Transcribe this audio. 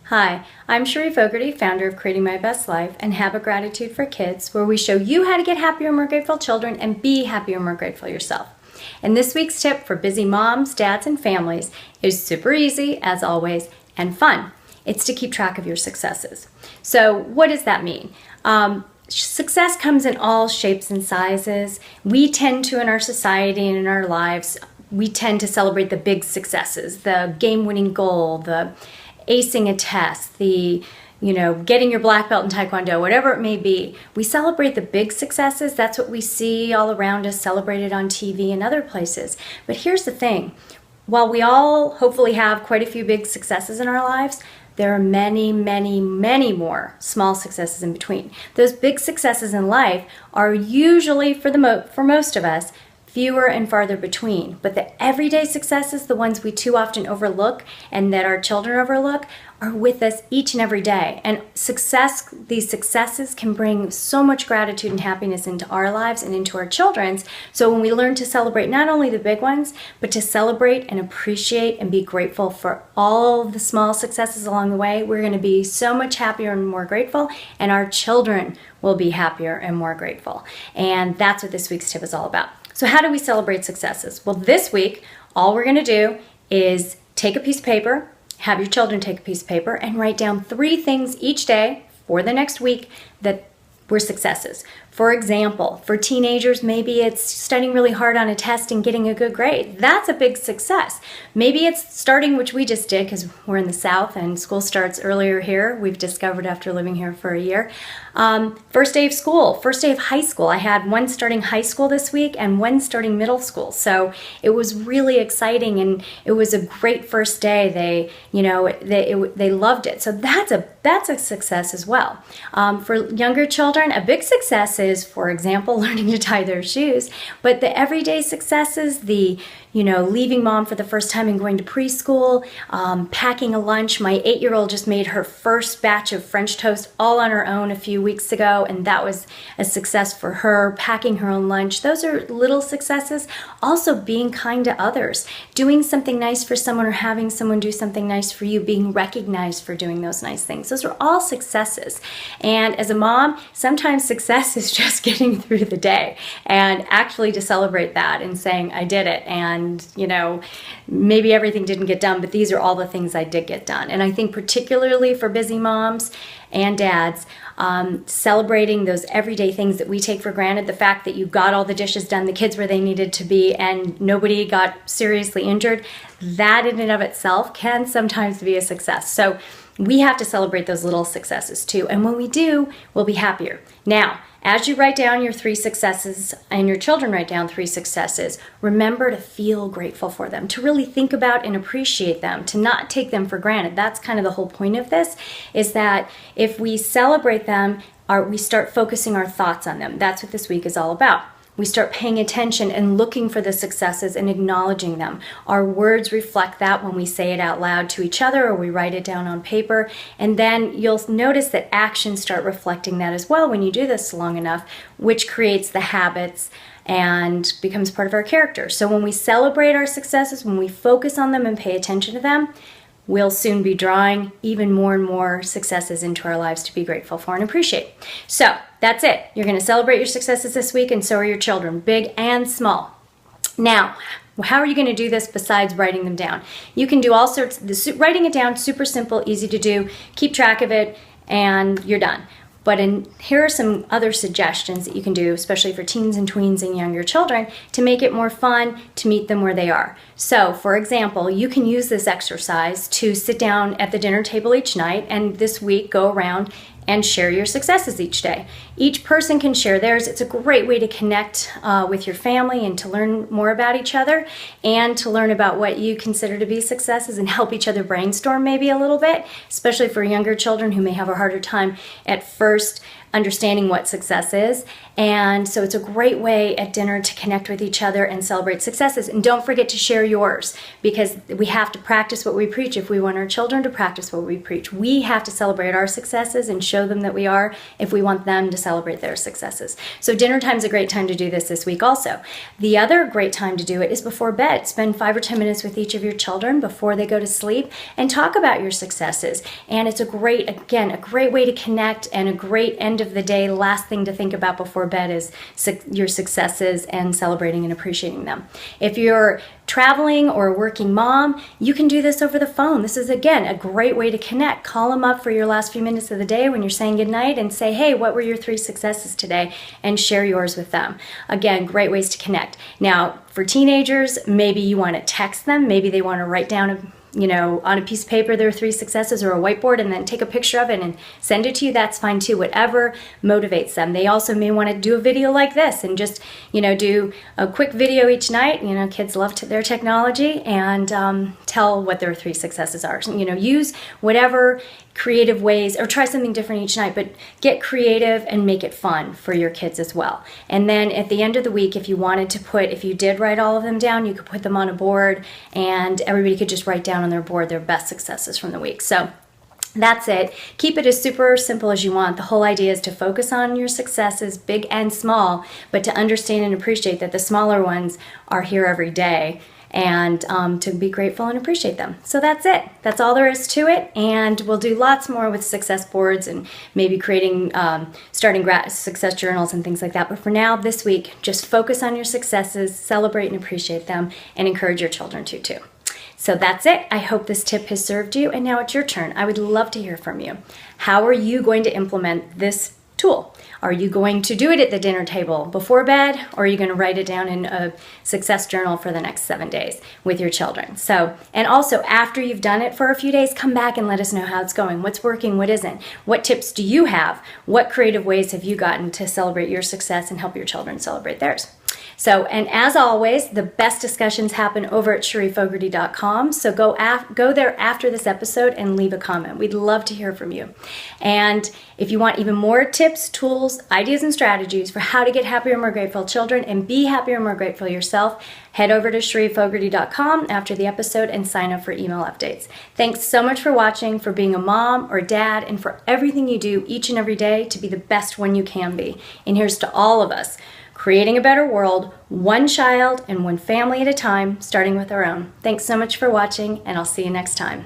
Hi, I'm Cherie Fogarty, founder of Creating My Best Life and Habit Gratitude for Kids, where we show you how to get happier, more grateful children and be happier, more grateful yourself. And this week's tip for busy moms, dads, and families is super easy, as always, and fun. It's to keep track of your successes. So what does that mean? Success comes in all shapes and sizes. We tend to, in our society and in our lives, we tend to celebrate the big successes, the game-winning goal, the acing a test, the getting your black belt in Taekwondo, whatever it may be. We celebrate the big successes. That's what we see all around us, celebrated on TV and other places. But here's the thing. While we all hopefully have quite a few big successes in our lives, there are many, many, many more small successes in between. Those big successes in life are usually, for most of us, fewer and farther between. But the everyday successes, the ones we too often overlook and that our children overlook, are with us each and every day. And these successes can bring so much gratitude and happiness into our lives and into our children's. So when we learn to celebrate not only the big ones, but to celebrate and appreciate and be grateful for all the small successes along the way, we're going to be so much happier and more grateful, and our children will be happier and more grateful. And that's what this week's tip is all about. So how do we celebrate successes? Well, this week, all we're going to do is take a piece of paper, have your children take a piece of paper, and write down 3 things each day for the next week that were successes. For example, for teenagers, maybe it's studying really hard on a test and getting a good grade. That's a big success. Maybe it's starting, which we just did because we're in the South and school starts earlier here. We've discovered after living here for a year. First day of school, first day of high school. I had one starting high school this week and one starting middle school. So it was really exciting and it was a great first day. They loved it. So that's a success as well. For younger children, a big success is, for example, learning to tie their shoes. But the everyday successes, leaving mom for the first time and going to preschool, packing a lunch. My 8-year-old just made her first batch of French toast all on her own a few weeks ago, and that was a success for her, packing her own lunch. Those are little successes. Also being kind to others, doing something nice for someone or having someone do something nice for you, being recognized for doing those nice things. Those are all successes. And as a mom, sometimes success is just getting through the day and actually to celebrate that and saying, I did it. And maybe everything didn't get done, but these are all the things I did get done. And I think particularly for busy moms and dads, celebrating those everyday things that we take for granted, the fact that you got all the dishes done, the kids where they needed to be, and nobody got seriously injured, that in and of itself can sometimes be a success. So we have to celebrate those little successes too. And when we do, we'll be happier. Now, as you write down your 3 successes and your children write down 3 successes, remember to feel grateful for them, to really think about and appreciate them, to not take them for granted. That's kind of the whole point of this, is that if we celebrate them, we start focusing our thoughts on them. That's what this week is all about. We start paying attention and looking for the successes and acknowledging them. Our words reflect that when we say it out loud to each other or we write it down on paper. And then you'll notice that actions start reflecting that as well when you do this long enough, which creates the habits and becomes part of our character. So when we celebrate our successes, when we focus on them and pay attention to them, we'll soon be drawing even more and more successes into our lives to be grateful for and appreciate. So that's it. You're going to celebrate your successes this week, and so are your children, big and small. Now, how are you going to do this besides writing them down? You can do all sorts. Writing it down, super simple, easy to do. Keep track of it, and you're done. But here are some other suggestions that you can do, especially for teens and tweens and younger children, to make it more fun, to meet them where they are. So, for example, you can use this exercise to sit down at the dinner table each night and this week go around and share your successes each day. Each person can share theirs. It's a great way to connect with your family and to learn more about each other and to learn about what you consider to be successes and help each other brainstorm maybe a little bit, especially for younger children who may have a harder time at first understanding what success is. And so it's a great way at dinner to connect with each other and celebrate successes. And don't forget to share yours, because we have to practice what we preach if we want our children to practice what we preach. We have to celebrate our successes and show them that we are if we want them to celebrate their successes. So dinner time's a great time to do this week also. The other great time to do it is before bed. Spend 5 or 10 minutes with each of your children before they go to sleep and talk about your successes. And it's a great way to connect, and a great end of the day last thing to think about before bed is your successes and celebrating and appreciating them. If you're traveling or a working mom, you can do this over the phone. This is, again, a great way to connect. Call them up for your last few minutes of the day when you're saying goodnight and say, hey, what were your 3 successes today? And share yours with them. Again, great ways to connect. Now, for teenagers, maybe you want to text them. Maybe they want to write down on a piece of paper their 3 successes, or a whiteboard, and then take a picture of it and send it to you. That's fine too, whatever motivates them. They also may want to do a video like this and just, do a quick video each night. Kids love their technology, and tell what their 3 successes are. Use whatever creative ways, or try something different each night, but get creative and make it fun for your kids as well. And then at the end of the week, if you did write all of them down, you could put them on a board, and everybody could just write down on their board their best successes from the week. So that's it. Keep it as super simple as you want. The whole idea is to focus on your successes, big and small, but to understand and appreciate that the smaller ones are here every day, and to be grateful and appreciate them. So that's it. That's all there is to it. And we'll do lots more with success boards, and maybe starting success journals and things like that. But for now, this week, just focus on your successes, celebrate and appreciate them, and encourage your children to too. So that's it. I hope this tip has served you. And now it's your turn. I would love to hear from you. How are you going to implement this tool? Are you going to do it at the dinner table before bed, or are you going to write it down in a success journal for the next 7 days with your children? So, and also after you've done it for a few days, come back and let us know how it's going. What's working, what isn't? What tips do you have? What creative ways have you gotten to celebrate your success and help your children celebrate theirs? So, and as always, the best discussions happen over at CherieFogarty.com. So go there after this episode and leave a comment. We'd love to hear from you. And if you want even more tips, tools, ideas, and strategies for how to get happier, more grateful children and be happier, more grateful yourself, head over to CherieFogarty.com after the episode and sign up for email updates. Thanks so much for watching, for being a mom or dad, and for everything you do each and every day to be the best one you can be. And here's to all of us, creating a better world, one child and one family at a time, starting with our own. Thanks so much for watching, and I'll see you next time.